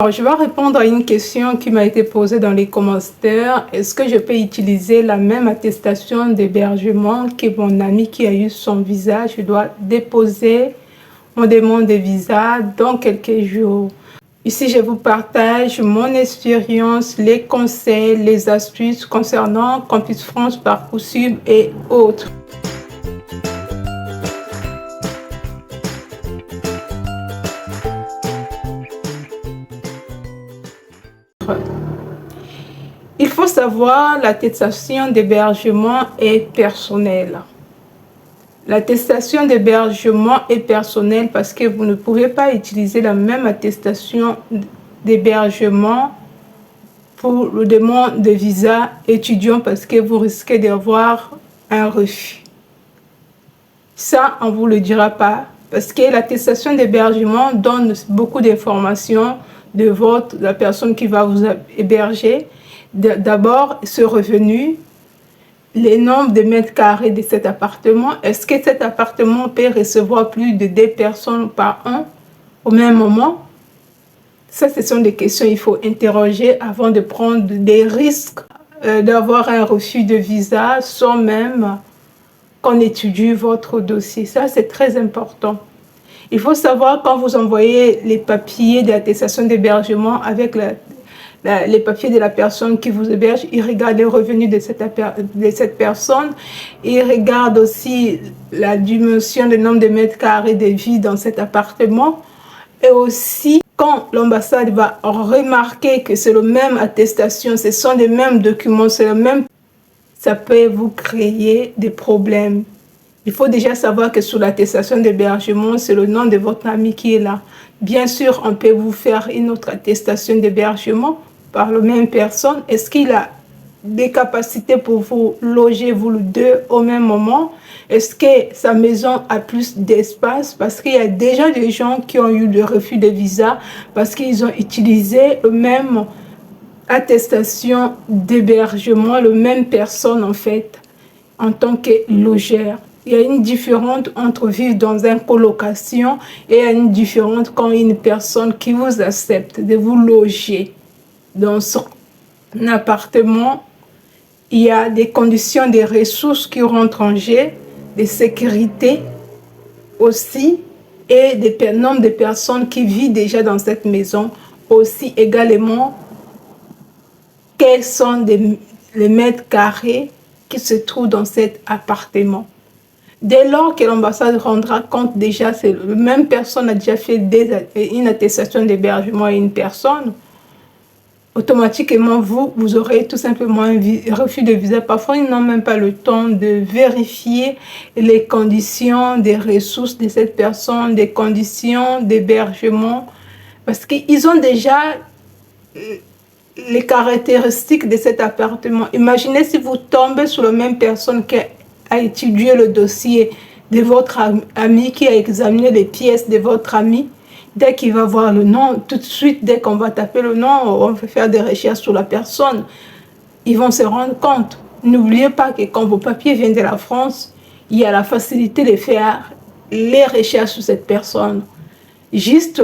Alors, je vais répondre à une question qui m'a été posée dans les commentaires. Est-ce que je peux utiliser la même attestation d'hébergement que mon ami qui a eu son visa? Je dois déposer mon demande de visa dans quelques jours. Ici, je vous partage mon expérience, les conseils, les astuces concernant Campus France, Parcoursup et autres. Il faut savoir, l'attestation d'hébergement est personnelle. L'attestation d'hébergement est personnelle parce que vous ne pouvez pas utiliser la même attestation d'hébergement pour le demande de visa étudiant parce que vous risquez d'avoir un refus. Ça, on ne vous le dira pas parce que l'attestation d'hébergement donne beaucoup d'informations de la personne qui va vous héberger. D'abord, ce revenu, les nombres de mètres carrés de cet appartement. Est-ce que cet appartement peut recevoir plus de 2 personnes par an au même moment? Ça, ce sont des questions qu'il faut interroger avant de prendre des risques d'avoir un refus de visa sans même qu'on étudie votre dossier. Ça, c'est très important. Il faut savoir quand vous envoyez les papiers d'attestation d'hébergement avec les papiers de la personne qui vous héberge, il regarde les revenus de cette personne, il regarde aussi la dimension, le nombre de mètres carrés de vie dans cet appartement, et aussi quand l'ambassade va remarquer que c'est la même attestation, ce sont les mêmes documents, c'est le même, ça peut vous créer des problèmes. Il faut déjà savoir que sur l'attestation d'hébergement, c'est le nom de votre ami qui est là. Bien sûr, on peut vous faire une autre attestation d'hébergement par la même personne. Est-ce qu'il a des capacités pour vous loger, vous le deux, au même moment? Est-ce que sa maison a plus d'espace? Parce qu'il y a déjà des gens qui ont eu le refus de visa parce qu'ils ont utilisé le même attestation d'hébergement, la même personne en fait, en tant que logeur. Il y a une différence entre vivre dans une colocation et une différence quand une personne qui vous accepte de vous loger dans son appartement. Il y a des conditions, des ressources qui rentrent en jeu, des sécurités aussi, et des nombres de personnes qui vivent déjà dans cette maison aussi également. Quels sont les mètres carrés qui se trouvent dans cet appartement? Dès lors que l'ambassade rendra compte déjà, c'est la même personne a déjà fait une attestation d'hébergement à une personne, automatiquement, vous aurez tout simplement un refus de visa. Parfois, ils n'ont même pas le temps de vérifier les conditions des ressources de cette personne, des conditions d'hébergement, parce qu'ils ont déjà les caractéristiques de cet appartement. Imaginez si vous tombez sur la même personne qui a étudié le dossier de votre ami, qui a examiné les pièces de votre ami. Dès qu'il va voir le nom, tout de suite, dès qu'on va taper le nom, on va faire des recherches sur la personne, ils vont se rendre compte. N'oubliez pas que quand vos papiers viennent de la France, il y a la facilité de faire les recherches sur cette personne. Juste,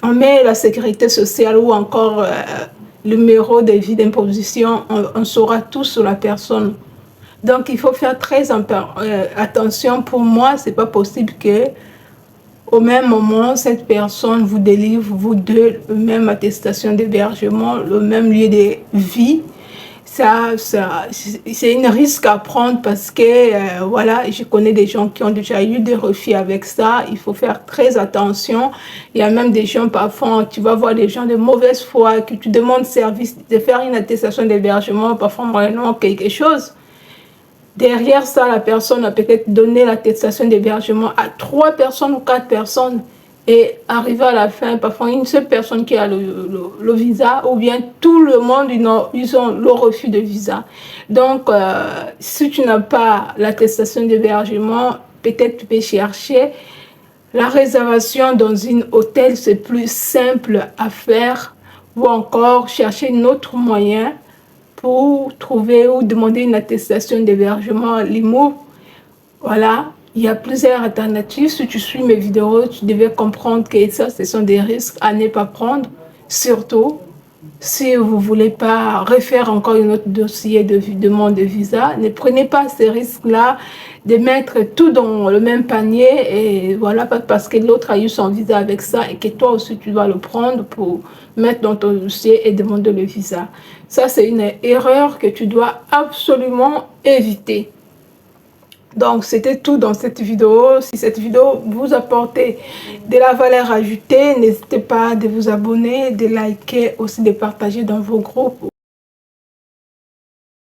on met la sécurité sociale ou encore le numéro de vie d'imposition, on saura tout sur la personne. Donc, il faut faire très attention. Pour moi, ce n'est pas possible que au même moment, cette personne vous délivre, vous deux, la même attestation d'hébergement, le même lieu de vie. C'est un risque à prendre parce que, voilà, je connais des gens qui ont déjà eu des refus avec ça. Il faut faire très attention. Il y a même des gens, parfois, tu vas voir des gens de mauvaise foi, que tu demandes service de faire une attestation d'hébergement, parfois, moyennant quelque chose. Derrière ça, la personne a peut-être donné l'attestation d'hébergement à 3 personnes ou 4 personnes. Et arrivé à la fin, parfois une seule personne qui a le visa, ou bien tout le monde, ils ont le refus de visa. Donc, si tu n'as pas l'attestation d'hébergement, peut-être tu peux chercher la réservation dans un hôtel, c'est plus simple à faire, ou encore chercher un autre moyen pour trouver ou demander une attestation d'hébergement à l'IMO. Voilà, il y a plusieurs alternatives. Si tu suis mes vidéos, tu devais comprendre que ça, ce sont des risques à ne pas prendre. Surtout, si vous ne voulez pas refaire encore un autre dossier de demande de visa, ne prenez pas ces risques-là de mettre tout dans le même panier et voilà, parce que l'autre a eu son visa avec ça et que toi aussi tu dois le prendre pour mettre dans ton dossier et demander le visa. Ça, c'est une erreur que tu dois absolument éviter. Donc, c'était tout dans cette vidéo. Si cette vidéo vous apportait de la valeur ajoutée, n'hésitez pas de vous abonner, de liker, aussi de partager dans vos groupes.